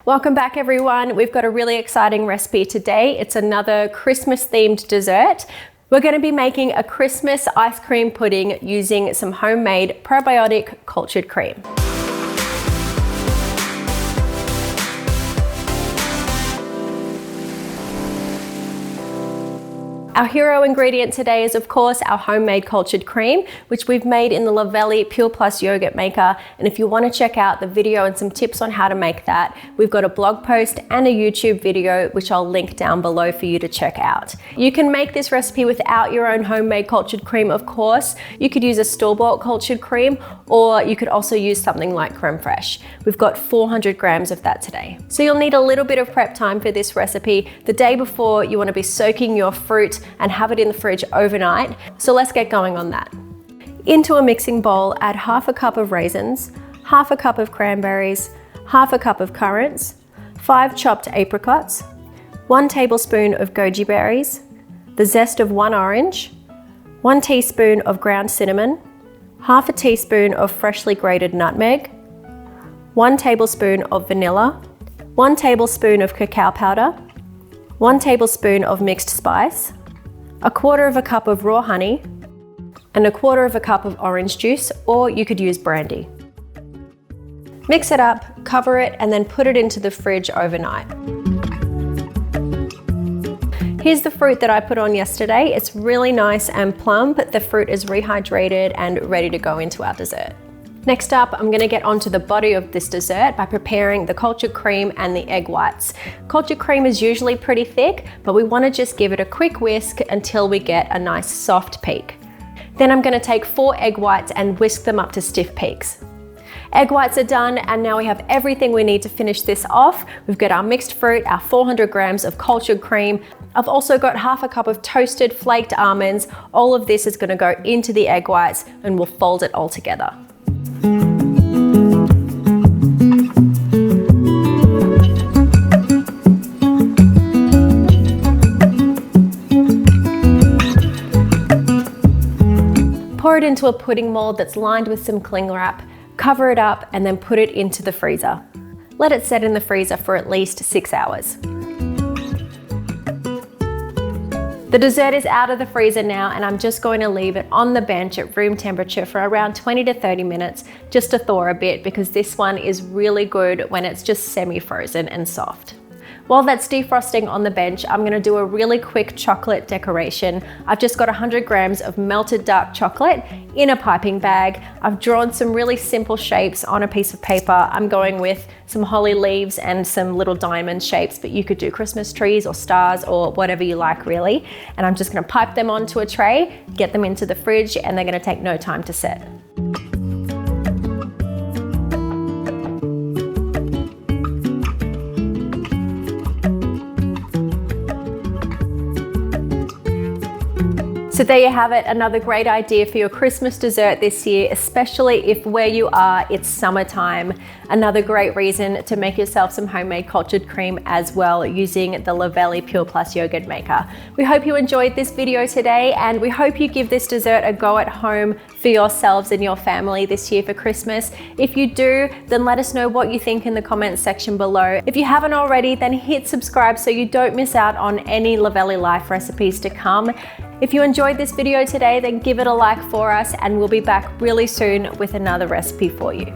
Welcome back everyone. We've got a really exciting recipe today. It's another Christmas themed dessert. We're going to be making a Christmas ice cream pudding using some homemade probiotic cultured cream. Our hero ingredient today is of course our homemade cultured cream, which we've made in the Luvele Pure Plus yogurt maker. And if you want to check out the video and some tips on how to make that, we've got a blog post and a YouTube video, which I'll link down below for you to check out. You can make this recipe without your own homemade cultured cream, of course. You could use a store-bought cultured cream, or you could also use something like creme fraiche. We've got 400 grams of that today. So you'll need a little bit of prep time for this recipe. The day before, you want to be soaking your fruit and have it in the fridge overnight. So let's get going on that. Into a mixing bowl, add half a cup of raisins, half a cup of cranberries, half a cup of currants, 5 chopped apricots, 1 tablespoon of goji berries, the zest of 1 orange, 1 teaspoon of ground cinnamon, half a teaspoon of freshly grated nutmeg, 1 tablespoon of vanilla, 1 tablespoon of cacao powder, 1 tablespoon of mixed spice, 1/4 cup of raw honey, and 1/4 cup of orange juice, or you could use brandy. Mix it up, cover it, and then put it into the fridge overnight. Here's the fruit that I put on yesterday. It's really nice and plump. The fruit is rehydrated and ready to go into our dessert. Next up, I'm going to get onto the body of this dessert by preparing the cultured cream and the egg whites. Cultured cream is usually pretty thick, but we want to just give it a quick whisk until we get a nice soft peak. Then I'm going to take 4 egg whites and whisk them up to stiff peaks. Egg whites are done, and now we have everything we need to finish this off. We've got our mixed fruit, our 400 grams of cultured cream. I've also got half a cup of toasted flaked almonds. All of this is going to go into the egg whites, and we'll fold it all together. Pour it into a pudding mold that's lined with some cling wrap, cover it up, and then put it into the freezer. Let it set in the freezer for at least 6 hours. The dessert is out of the freezer now, and I'm just going to leave it on the bench at room temperature for around 20 to 30 minutes just to thaw a bit, because this one is really good when it's just semi-frozen and soft. While that's defrosting on the bench, I'm going to do a really quick chocolate decoration. I've just got 100 grams of melted dark chocolate in a piping bag. I've drawn some really simple shapes on a piece of paper. I'm going with some holly leaves and some little diamond shapes, but you could do Christmas trees or stars or whatever you like really. And I'm just going to pipe them onto a tray, get them into the fridge, and they're going to take no time to set. So there you have it, another great idea for your Christmas dessert this year, especially if where you are, it's summertime. Another great reason to make yourself some homemade cultured cream as well using the Luvele Pure Plus yogurt maker. We hope you enjoyed this video today, and we hope you give this dessert a go at home for yourselves and your family this year for Christmas. If you do, then let us know what you think in the comments section below. If you haven't already, then hit subscribe so you don't miss out on any Luvele Life recipes to come. If you enjoyed this video today, then give it a like for us, and we'll be back really soon with another recipe for you.